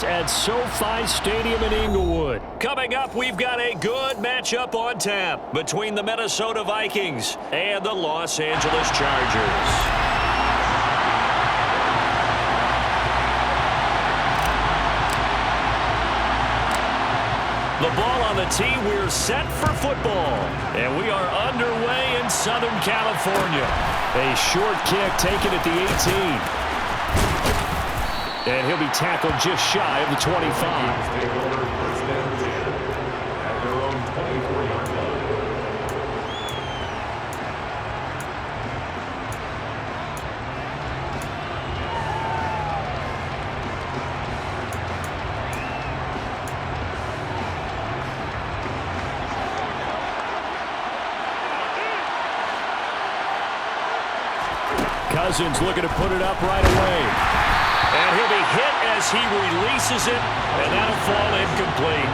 At SoFi Stadium in Inglewood. Coming up, we've got a good matchup on tap between the Minnesota Vikings and the Los Angeles Chargers. The ball on the tee, we're set for football. And we are underway in Southern California. A short kick taken at the 18. And he'll be tackled just shy of the 25. Cousins looking to put it up right away. And he'll be hit as he releases it, and that'll fall incomplete.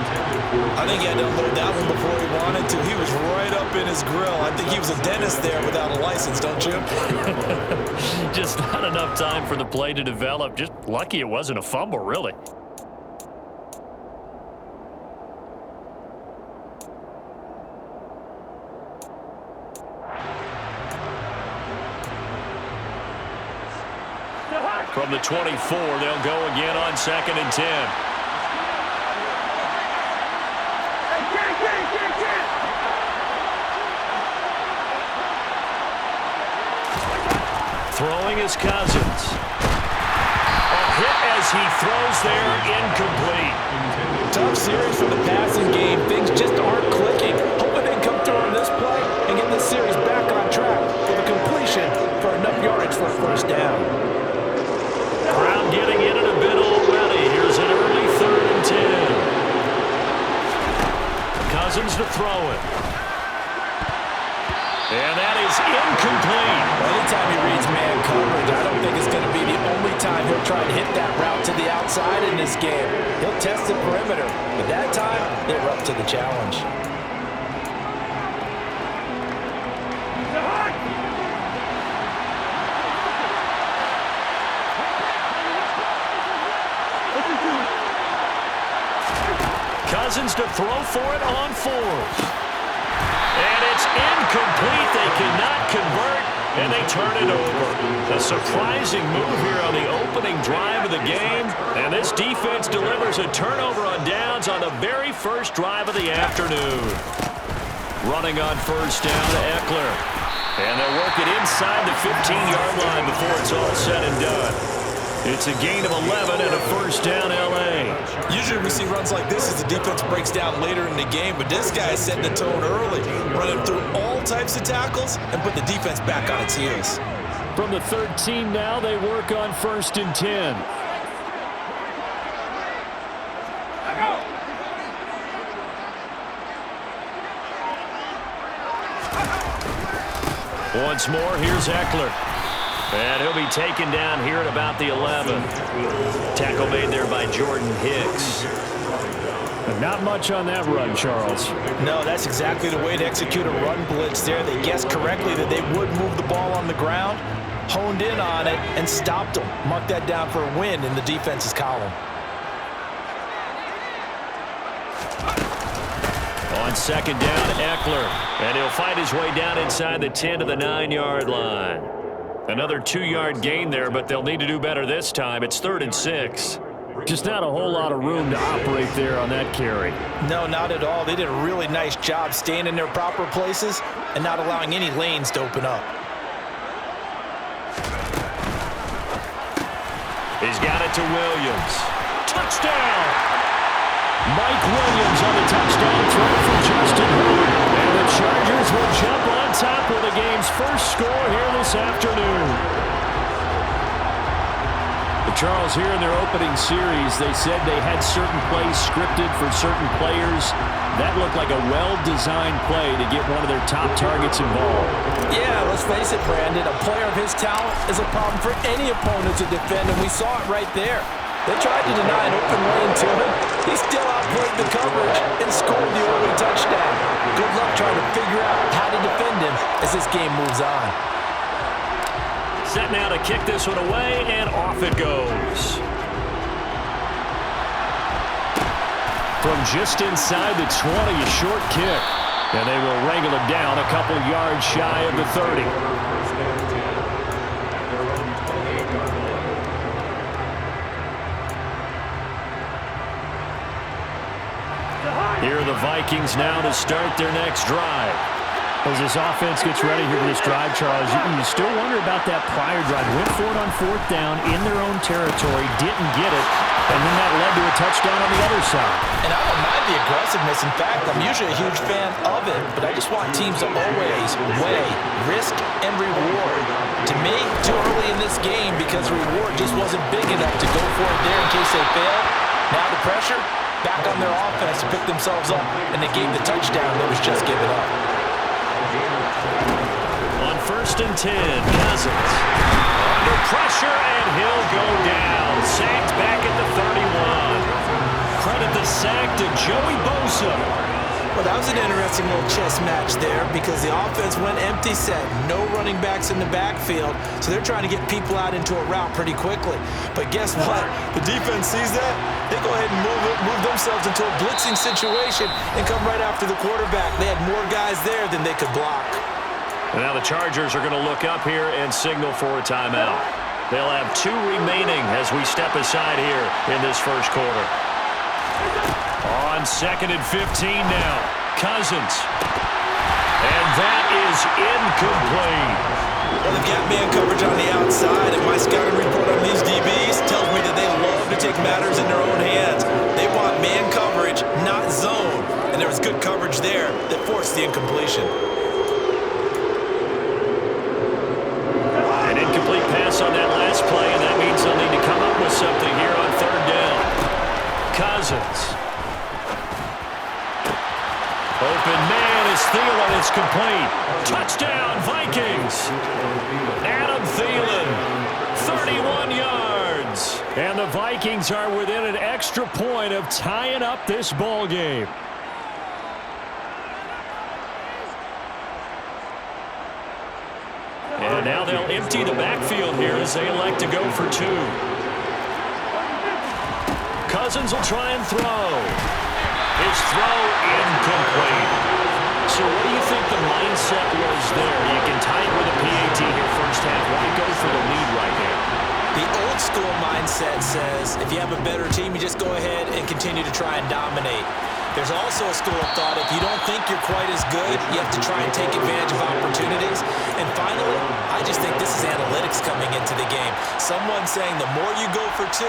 I think he had to unload that one before he wanted to. He was right up in his grill. I think he was a dentist there without a license, don't you? Just not enough time for the play to develop. Just lucky it wasn't a fumble, really. From the 24, they'll go again on 2nd and 10. Throwing is Cousins. A hit as he throws there, incomplete. Tough series for the passing game. Things just aren't clicking. Hoping they come through on this play and get this series back on track with a completion for enough yardage for a first down. Brown getting in it a bit already. Here's an early 3rd and 10. Cousins to throw it. And that is incomplete. Anytime he reads man coverage, I don't think it's going to be the only time he'll try to hit that route to the outside in this game. He'll test the perimeter, but that time, they're up to the challenge. Cousins to throw for it on 4th. And it's incomplete. They cannot convert, and they turn it over. A surprising move here on the opening drive of the game. And this defense delivers a turnover on downs on the very first drive of the afternoon. Running on 1st down to Eckler. And they'll work it inside the 15-yard line before it's all said and done. It's a gain of 11 and a 1st down, L.A. Usually we see runs like this as the defense breaks down later in the game, but this guy is setting the tone early, running through all types of tackles and put the defense back on its heels. From the 13 now, they work on 1st and 10. Once more, here's Eckler. And he'll be taken down here at about the 11. Tackle made there by Jordan Hicks. Not much on that run, Charles. No, that's exactly the way to execute a run blitz there. They guessed correctly that they would move the ball on the ground, honed in on it, and stopped them. Mark that down for a win in the defense's column. On 2nd down, Eckler. And he'll fight his way down inside the 10 to the 9-yard line. Another 2-yard gain there, but they'll need to do better this time. It's 3rd and 6. Just not a whole lot of room to operate there on that carry. No, not at all. They did a really nice job staying in their proper places and not allowing any lanes to open up. He's got it to Williams. Touchdown! Mike Williams on the touchdown throw for Justin Herbert. And the Chargers will jump on top with the game's first score here this afternoon. Charles, here in their opening series, they said they had certain plays scripted for certain players. That looked like a well-designed play to get one of their top targets involved. Yeah, let's face it, Brandon. A player of his talent is a problem for any opponent to defend, and we saw it right there. They tried to deny an open lane to him. He still outplayed the coverage and scored the early touchdown. Good luck trying to figure out how to defend him as this game moves on. Set now to kick this one away, and off it goes. From just inside the 20, a short kick. And they will wrangle it down a couple yards shy of the 30. Here are the Vikings now to start their next drive. As this offense gets ready here for this drive, Charles, you still wonder about that prior drive. Went for it on 4th down in their own territory, didn't get it, and then that led to a touchdown on the other side. And I don't mind the aggressiveness. In fact, I'm usually a huge fan of it, but I just want teams to always weigh risk and reward. To me, too early in this game because the reward just wasn't big enough to go for it there in case they failed. Now the pressure, back on their offense to pick themselves up, and they gave the touchdown that was just given up. On 1st and 10, Cousins. Under pressure, and he'll go down. Sacked back at the 31. Credit the sack to Joey Bosa. Well, that was an interesting little chess match there because the offense went empty set. No running backs in the backfield, so they're trying to get people out into a route pretty quickly. But guess what? The defense sees that. They go ahead and move themselves into a blitzing situation and come right after the quarterback. They had more guys there than they could block. And now the Chargers are going to look up here and signal for a timeout. They'll have 2 remaining as we step aside here in this first quarter. On 2nd and 15 now, Cousins. And that is incomplete. Well, they've got man coverage on the outside, and my scouting report on these DBs tells me that they love to take matters in their own hands. They want man coverage, not zone. And there was good coverage there that forced the incompletion. An incomplete pass on that last play, and that means they'll need to come up with something here on 3rd down. Cousins. Open man is Thielen. It's complete. Touchdown, Vikings. Adam Thielen, 31 yards. And the Vikings are within an extra point of tying up this ball game. And now they'll empty the backfield here as they elect to go for 2. Cousins will try and throw. His throw incomplete. So what do you think the mindset was there? You can tie it with a PAT here first half. Why go for the lead right now? The old school mindset says if you have a better team, you just go ahead and continue to try and dominate. There's also a school of thought, if you don't think you're quite as good, you have to try and take advantage of opportunities. And finally, I just think this is analytics coming into the game. Someone saying the more you go for 2,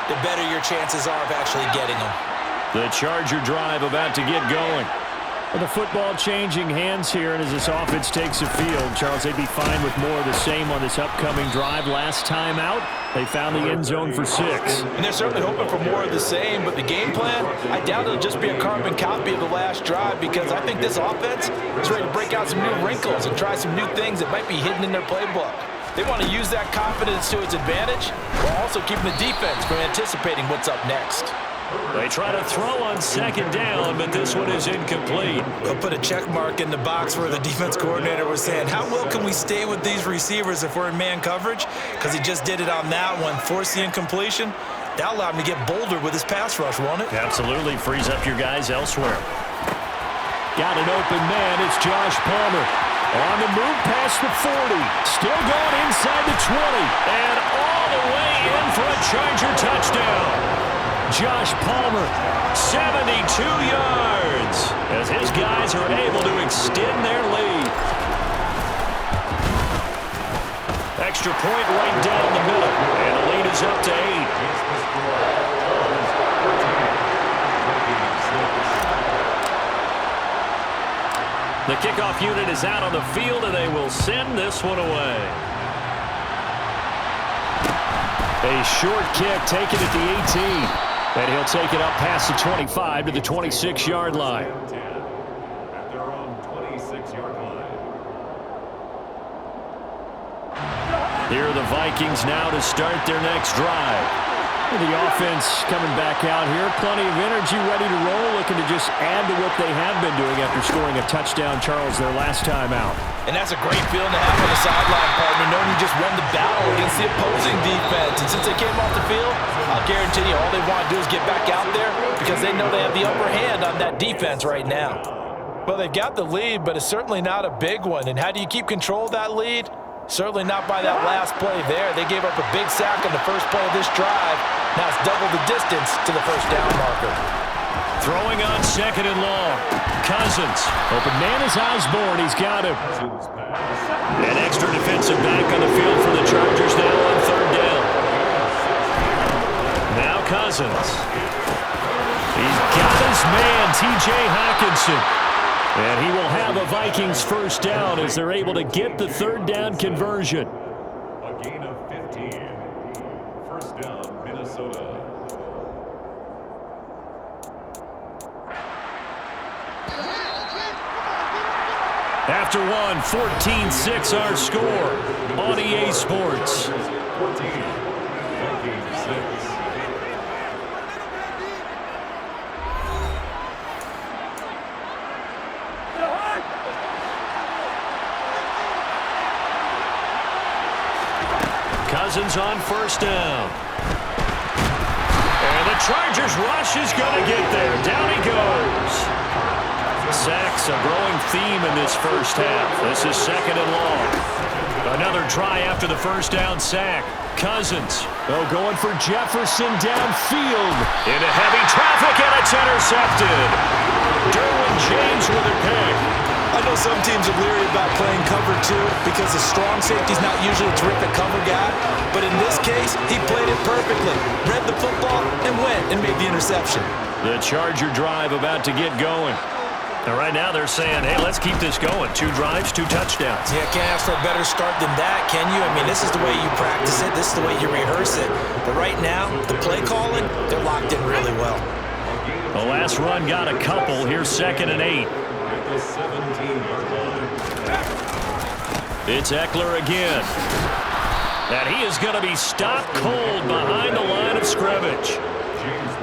the better your chances are of actually getting them. The Charger drive about to get going. Well, the football changing hands here, and as this offense takes the field, Charles, they'd be fine with more of the same on this upcoming drive. Last time out, they found the end zone for 6. And they're certainly hoping for more of the same, but the game plan, I doubt it'll just be a carbon copy of the last drive because I think this offense is ready to break out some new wrinkles and try some new things that might be hidden in their playbook. They want to use that confidence to its advantage while also keeping the defense from anticipating what's up next. They try to throw on 2nd down, but this one is incomplete. They'll put a check mark in the box where the defense coordinator was saying, how well can we stay with these receivers if we're in man coverage? Because he just did it on that one, forced the incompletion. That allowed him to get bolder with his pass rush, won't it? Absolutely, frees up your guys elsewhere. Got an open man, it's Josh Palmer. On the move past the 40, still going inside the 20, and all the way in for a Charger touchdown. Josh Palmer, 72 yards, as his guys are able to extend their lead. Extra point right down the middle, and the lead is up to 8. The kickoff unit is out on the field, and they will send this one away. A short kick taken at the 18. And he'll take it up past the 25 to the 26-yard line. At their own 26-yard line. Here are the Vikings now to start their next drive. The offense coming back out here. Plenty of energy, ready to roll, looking to just add to what they have been doing after scoring a touchdown, Charles, their last time out. And that's a great feeling to have on the sideline, partner, knowing you just won the battle against the opposing defense. And since they came off the field, I'll guarantee you all they want to do is get back out there because they know they have the upper hand on that defense right now. Well, they've got the lead, but it's certainly not a big one. And how do you keep control of that lead? Certainly not by that last play there. They gave up a big sack on the first play of this drive. Now it's double the distance to the first down marker. Throwing on second and long. Cousins. Open man is Osborne. He's got him. An extra defensive back on the field for the Chargers now on third down. Now Cousins. He's got his man, T.J. Hockenson. And he will have a Vikings first down as they're able to get the third down conversion. A gain of 15. First down, Minnesota. After one, 14-6 our score on EA Sports. 14. Vikings 6. Cousins on first down. And the Chargers rush is going to get there. Down he goes. Sacks a growing theme in this first half. This is second and long. Another try after the first down sack. Cousins. Going for Jefferson downfield. Into heavy traffic, and it's intercepted. Derwin James with a pick. I know some teams are leery about playing cover two because the strong safety's not usually a terrific cover guy. But in this case, he played it perfectly. Read the football and went and made the interception. The Charger drive about to get going. And right now they're saying, hey, let's keep this going. 2 drives, 2 touchdowns. Yeah, can't ask for a better start than that, can you? I mean, this is the way you practice it. This is the way you rehearse it. But right now, the play calling, they're locked in really well. The last run got a couple. Here's second and 8. At the 17-yard line. It's Eckler again. And he is going to be stopped cold behind the line of scrimmage.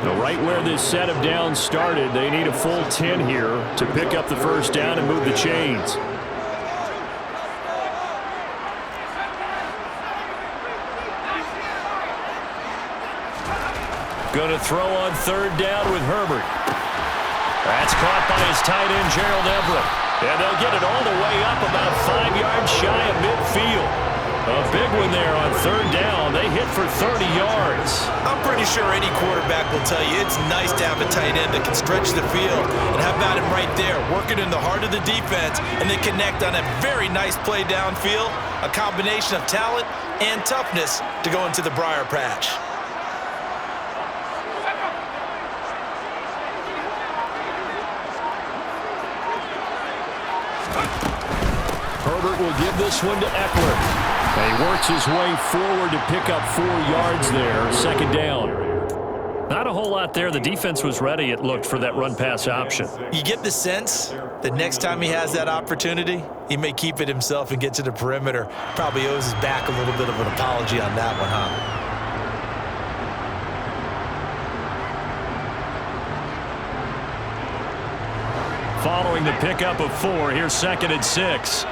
Right where this set of downs started, they need a full 10 here to pick up the first down and move the chains. Going to throw on third down with Herbert. That's caught by his tight end, Gerald Everett. And they'll get it all the way up about 5 yards shy of midfield. A big one there on third down. They hit for 30 yards. I'm pretty sure any quarterback will tell you it's nice to have a tight end that can stretch the field. And how about him right there, working in the heart of the defense, and they connect on a very nice play downfield, a combination of talent and toughness to go into the briar patch. Herbert will give this one to Eckler. And he works his way forward to pick up 4 yards there. Second down. Not a whole lot there. The defense was ready, it looked, for that run-pass option. You get the sense that next time he has that opportunity, he may keep it himself and get to the perimeter. Probably owes his back a little bit of an apology on that one, huh? Following the pickup of 4, here's second and 6.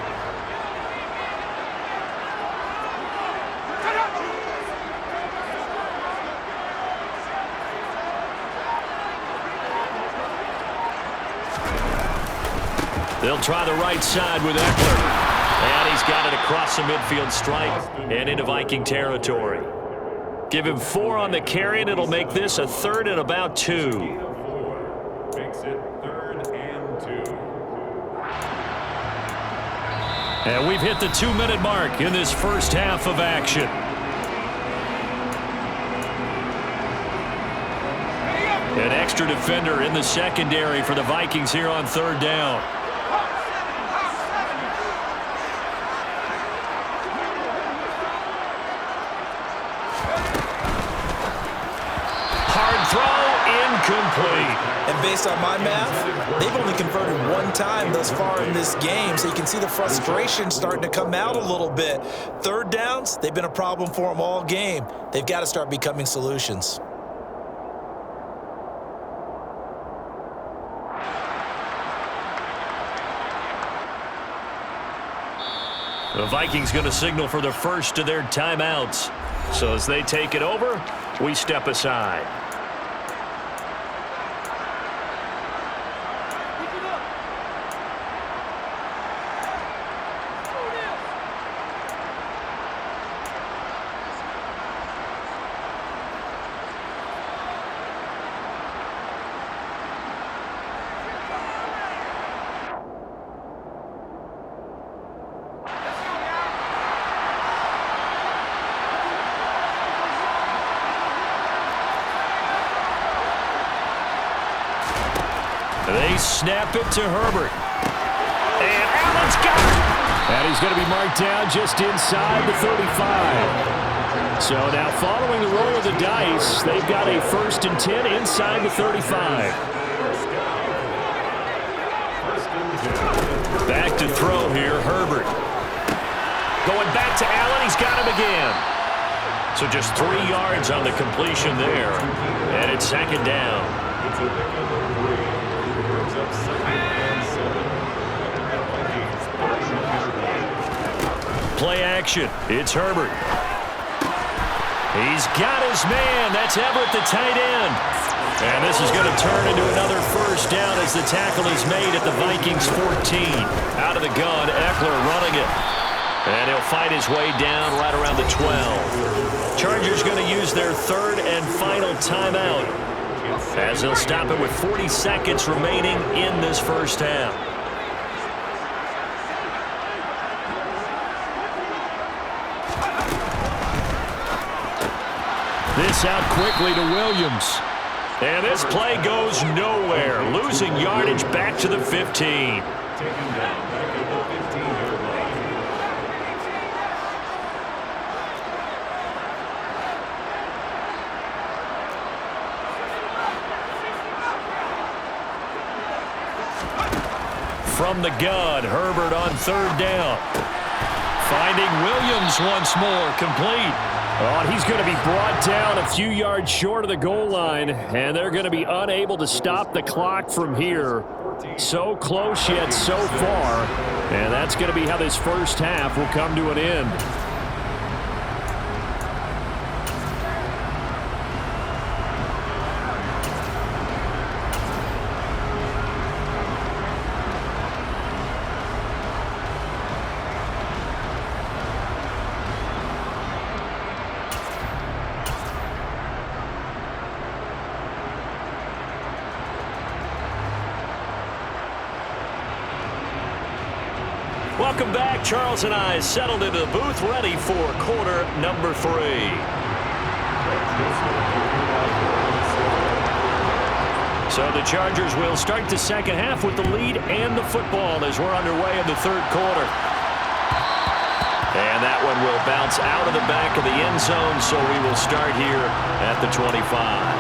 They'll try the right side with Eckler. And he's got it across the midfield stripe and into Viking territory. Give him 4 on the carry, and it'll make this a third and about 2. Makes it 3rd and 2. And we've hit the 2-minute mark in this first half of action. An extra defender in the secondary for the Vikings here on third down. Incomplete. And based on my math, they've only converted 1 time thus far in this game, so you can see the frustration starting to come out a little bit. Third downs, they've been a problem for them all game. They've got to start becoming solutions. The Vikings going to signal for the first of their timeouts. So as they take it over, we step aside. They snap it to Herbert. And Allen's got it. And he's going to be marked down just inside the 35. So now following the roll of the dice, they've got a 1st and 10 inside the 35. Back to throw here, Herbert. Going back to Allen, he's got him again. So just 3 yards on the completion there. And it's 2nd down. It's a pick up of 3. Brings up 2nd and 7. Play action. It's Herbert. He's got his man. That's Everett, the tight end. And this is going to turn into another 1st down as the tackle is made at the Vikings 14. Out of the gun, Eckler running it. And he'll fight his way down right around the 12. Chargers going to use their 3rd and final timeout as they'll stop it with 40 seconds remaining in this 1st half. This out quickly to Williams. And this play goes nowhere. Losing yardage back to the 15. Taken down back at the 15-yard line. From the gun, Herbert on 3rd down. Finding Williams once more, complete. Oh, and he's going to be brought down a few yards short of the goal line, and they're going to be unable to stop the clock from here. So close yet so far, and that's going to be how this 1st half will come to an end. Welcome back. Charles and I settled into the booth, ready for quarter number 3. So the Chargers will start the 2nd half with the lead and the football as we're underway in the 3rd quarter. And that one will bounce out of the back of the end zone, so we will start here at the 25.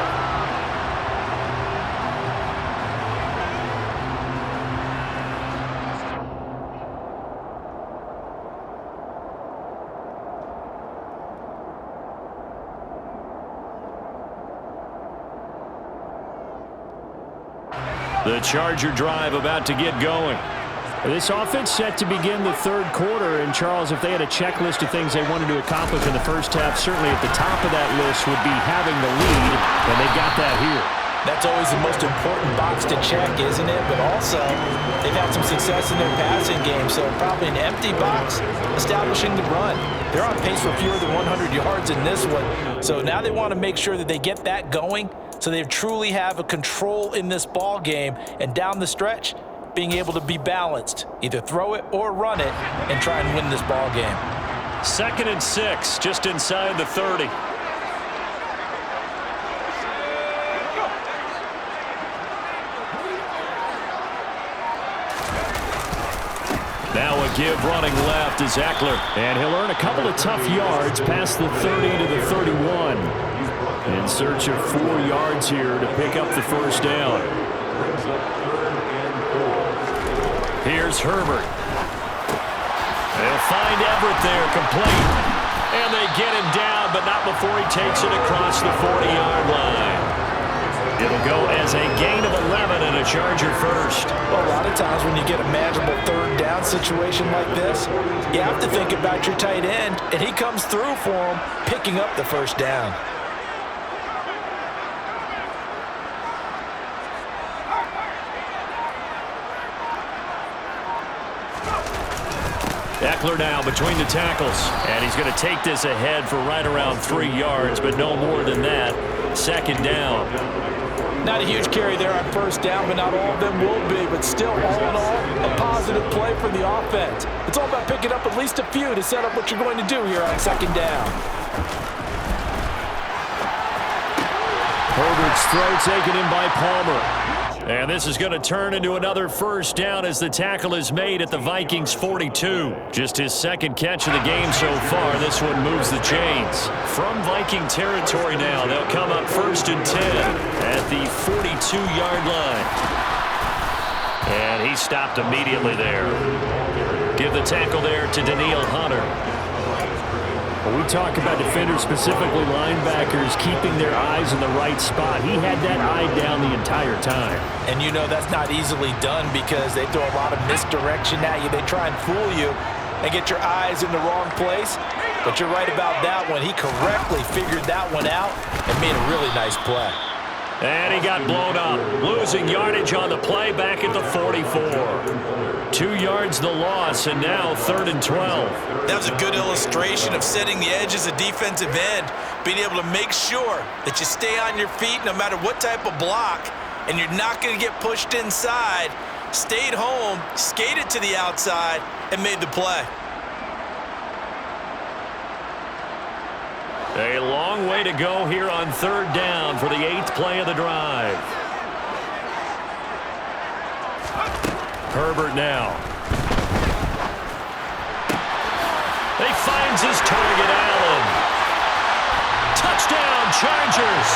The Charger drive about to get going. This offense set to begin the 3rd quarter, and Charles, if they had a checklist of things they wanted to accomplish in the 1st half, certainly at the top of that list would be having the lead, and they've got that here. That's always the most important box to check, isn't it? But also, they've had some success in their passing game, so probably an empty box establishing the run. They're on pace for fewer than 100 yards in this one, so now they want to make sure that they get that going so they truly have a control in this ball game, and down the stretch, being able to be balanced, either throw it or run it, and try and win this ball game. 2nd and 6, just inside the 30. Now a give running left is Eckler. And he'll earn a couple of tough yards past the 30 to the 31. In search of 4 yards here to pick up the 1st down. Here's Herbert. They'll find Everett there, complete. And they get him down, but not before he takes it across the 40-yard line. It'll go as a gain of 11 and a Charger 1st. Well, a lot of times when you get a manageable 3rd down situation like this, you have to think about your tight end, and he comes through for him, picking up the 1st down. Eckler now between the tackles, and he's going to take this ahead for right around 3 yards, but no more than that. 2nd down. Not a huge carry there on 1st down, but not all of them will be. But still, all in all, a positive play for the offense. It's all about picking up at least a few to set up what you're going to do here on 2nd down. Herbert's throw taken in by Palmer. And this is going to turn into another first down as the tackle is made at the Vikings 42. Just his second catch of the game so far. This one moves the chains. From Viking territory now, they'll come up 1st and 10 at the 42-yard line. And he stopped immediately there. Give the tackle there to Daniil Hunter. When we talk about defenders, specifically linebackers, keeping their eyes in the right spot, he had that eye down the entire time. And you know that's not easily done because they throw a lot of misdirection at you. They try and fool you and get your eyes in the wrong place. But you're right about that one. He correctly figured that one out and made a really nice play. And he got blown up, losing yardage on the play back at the 44. 2 yards the loss, and now 3rd and 12. That was a good illustration of setting the edge as a defensive end, being able to make sure that you stay on your feet no matter what type of block, and you're not going to get pushed inside. Stayed home, skated to the outside, and made the play. A long way to go here on 3rd down for the 8th play of the drive. Herbert now. He finds his target, Allen. Touchdown, Chargers.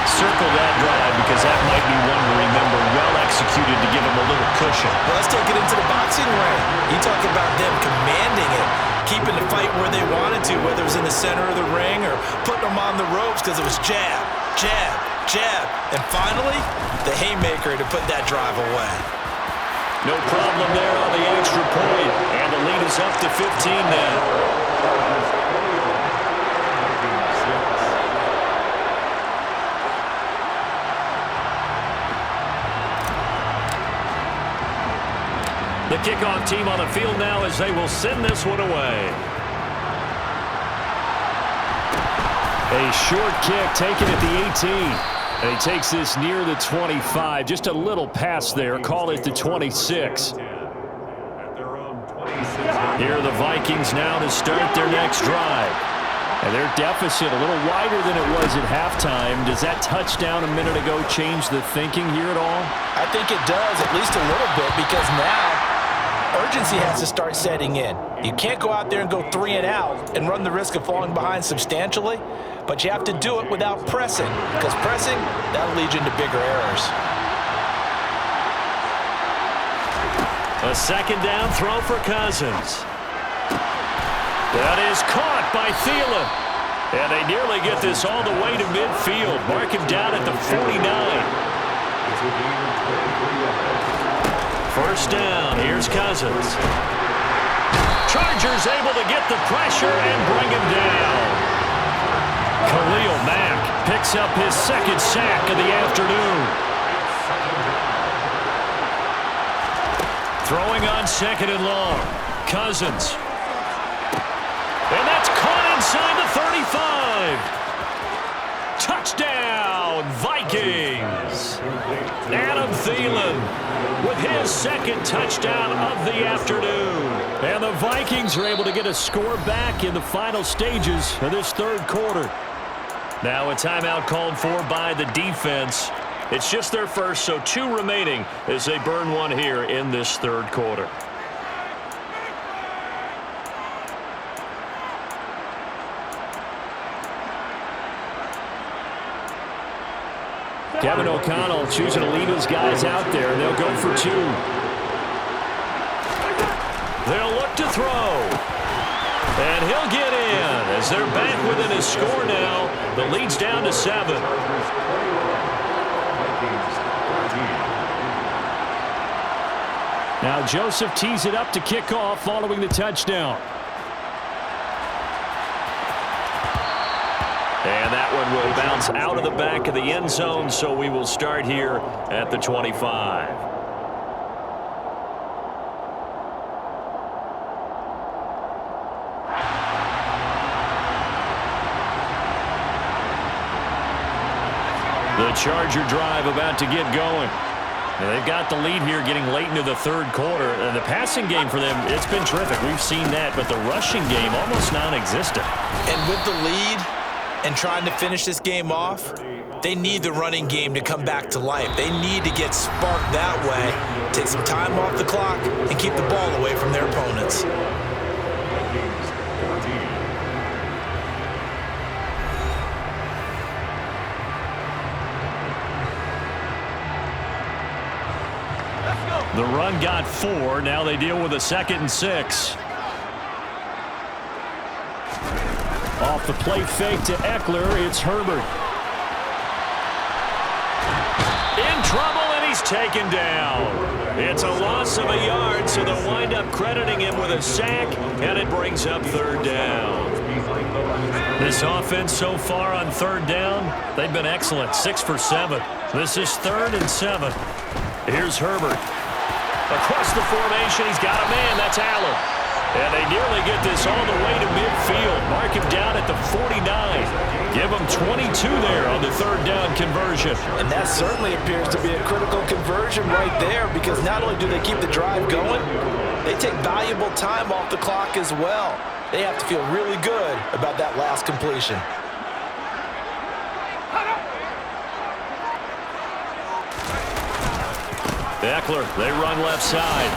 Circle that drive because that might be one to remember. Well executed to give him a little cushion. Well, let's take it into the boxing ring. You talk about them commanding it, keeping the fight where they wanted to, whether it was in the center of the ring or putting them on the ropes because it was jab, jab, jab. And finally, the haymaker to put that drive away. No problem there on the extra point. And the lead is up to 15 now. The kickoff team on the field now as they will send this one away. A short kick taken at the 18. And he takes this near the 25. Just a little pass there. Call it the 26. Here Here are the Vikings now to start their next drive. And their deficit a little wider than it was at halftime. Does that touchdown a minute ago change the thinking here at all? I think it does, at least a little bit, because now urgency has to start setting in. You can't go out there and go 3 and out and run the risk of falling behind substantially, but you have to do it without pressing, because pressing, that'll lead you into bigger errors. A 2nd down throw for Cousins. That is caught by Thielen. And they nearly get this all the way to midfield. Mark him down at the 49. 1st down. Here's Cousins. Chargers able to get the pressure and bring him down. Khalil Mack picks up his 2nd sack of the afternoon. Throwing on 2nd and long. Cousins. And that's caught inside the 35. Touchdown, Vikings. Adam Thielen with his 2nd touchdown of the afternoon. And the Vikings are able to get a score back in the final stages of this 3rd quarter. Now a timeout called for by the defense. It's just their first, so 2 remaining as they burn one here in this 3rd quarter. Kevin O'Connell choosing to lead his guys out there, and they'll go for 2. They'll look to throw. And he'll get in as they're back within a score now. The lead's down to 7. Now Joseph tees it up to kick off following the touchdown. And that one will bounce out of the back of the end zone, so we will start here at the 25. The Charger drive about to get going. And they've got the lead here getting late into the 3rd quarter. And the passing game for them, it's been terrific. We've seen that, but the rushing game almost non-existent. And with the lead and trying to finish this game off, They need the running game to come back to life. They need to get sparked that way, take some time off the clock, and keep the ball away from their opponents. The run got 4. Now they deal with a 2nd and 6. Off the play fake to Eckler, it's Herbert. In trouble, and he's taken down. It's a loss of a yard, so they'll wind up crediting him with a sack, and it brings up 3rd down. This offense so far on 3rd down, they've been excellent, 6 for 7. This is 3rd and 7. Here's Herbert. Across the formation, he's got a man. That's Allen. And they nearly get this all the way to midfield. Mark him down at the 49. Give him 22 there on the 3rd down conversion. And that certainly appears to be a critical conversion right there, because not only do they keep the drive going, they take valuable time off the clock as well. They have to feel really good about that last completion. Eckler, they run left side.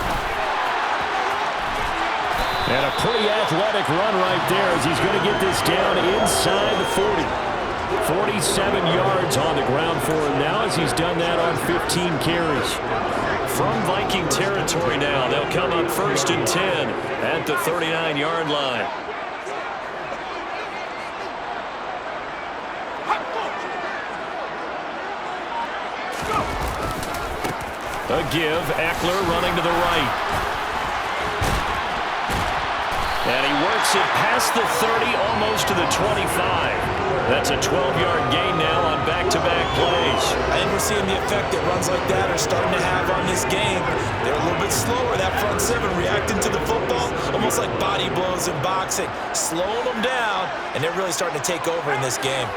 And a pretty athletic run right there as he's going to get this down inside the 40. 47 yards on the ground for him now as he's done that on 15 carries. From Viking territory now, they'll come up 1st and 10 at the 39-yard line. A give, Eckler running to the right. And he works it past the 30, almost to the 25. That's a 12-yard gain now on back-to-back plays. I think we're seeing the effect that runs like that are starting to have on this game. They're a little bit slower, that front 7, reacting to the football, almost like body blows in boxing, slowing them down, and they're really starting to take over in this game.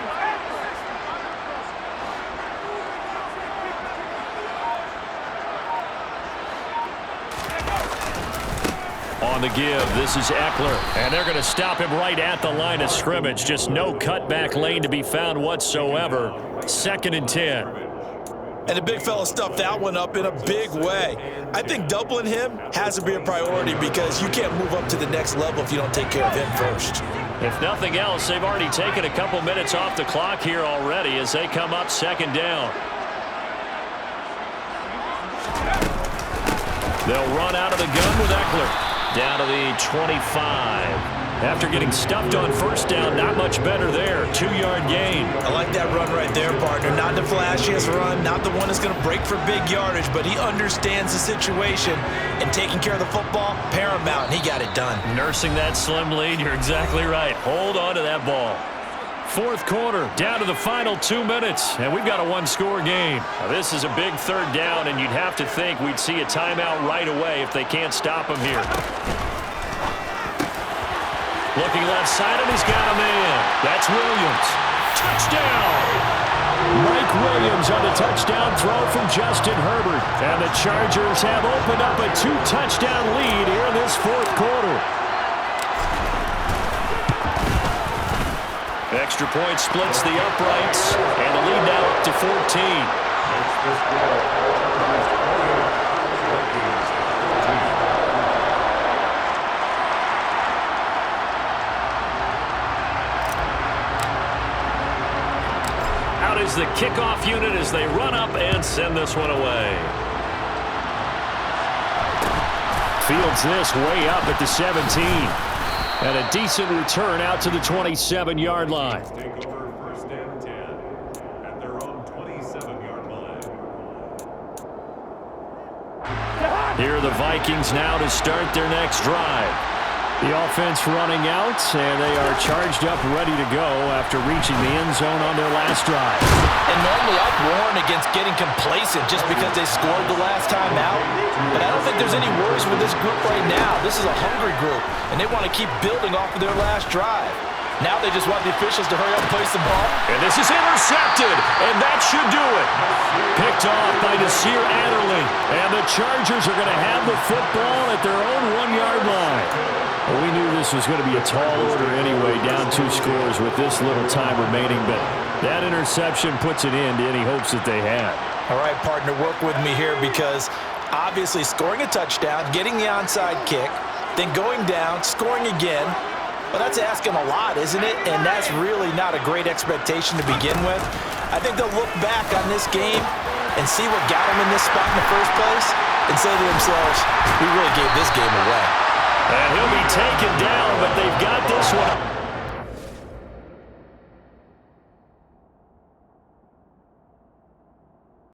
On the give, this is Eckler. And they're going to stop him right at the line of scrimmage. Just no cutback lane to be found whatsoever. 2nd and 10. And the big fella stuffed that one up in a big way. I think doubling him has to be a priority, because you can't move up to the next level if you don't take care of him first. If nothing else, they've already taken a couple minutes off the clock here already as they come up 2nd down. They'll run out of the gun with Eckler. Down to the 25. After getting stuffed on 1st down, not much better there. 2-yard gain. I like that run right there, partner. Not the flashiest run, not the one that's going to break for big yardage, but he understands the situation, and taking care of the football, paramount, and he got it done. Nursing that slim lead, you're exactly right. Hold on to that ball. 4th quarter, down to the final 2 minutes, and we've got a 1-score game. Now, this is a big 3rd down, and you'd have to think we'd see a timeout right away if they can't stop him here. Looking left side, and he's got a man. That's Williams. Touchdown! Mike Williams on the touchdown throw from Justin Herbert. And the Chargers have opened up a 2-touchdown lead here in this 4th quarter. Extra point splits the uprights, and the lead now up to 14. Out is the kickoff unit as they run up and send this one away. Fields this way up at the 17. And a decent return out to the 27-yard line. Take over 1st and 10 at their own 27-yard line. Here are the Vikings now to start their next drive. The offense running out, and they are charged up, ready to go after reaching the end zone on their last drive. And normally I'd warn against getting complacent just because they scored the last time out. But I don't think there's any worries with this group right now. This is a hungry group, and they want to keep building off of their last drive. Now they just want the officials to hurry up and place the ball. And this is intercepted, and that should do it. Picked off by Nasir Adderley, and the Chargers are going to have the football at their own 1-yard line. Well, we knew this was going to be a tall order anyway, down 2 scores with this little time remaining, but that interception puts an end to any hopes that they had. All right, partner, work with me here because obviously scoring a touchdown, getting the onside kick, then going down, scoring again, well, that's asking a lot, isn't it? And that's really not a great expectation to begin with. I think they'll look back on this game and see what got them in this spot in the first place and say to themselves, we really gave this game away. And he'll be taken down, but they've got this one.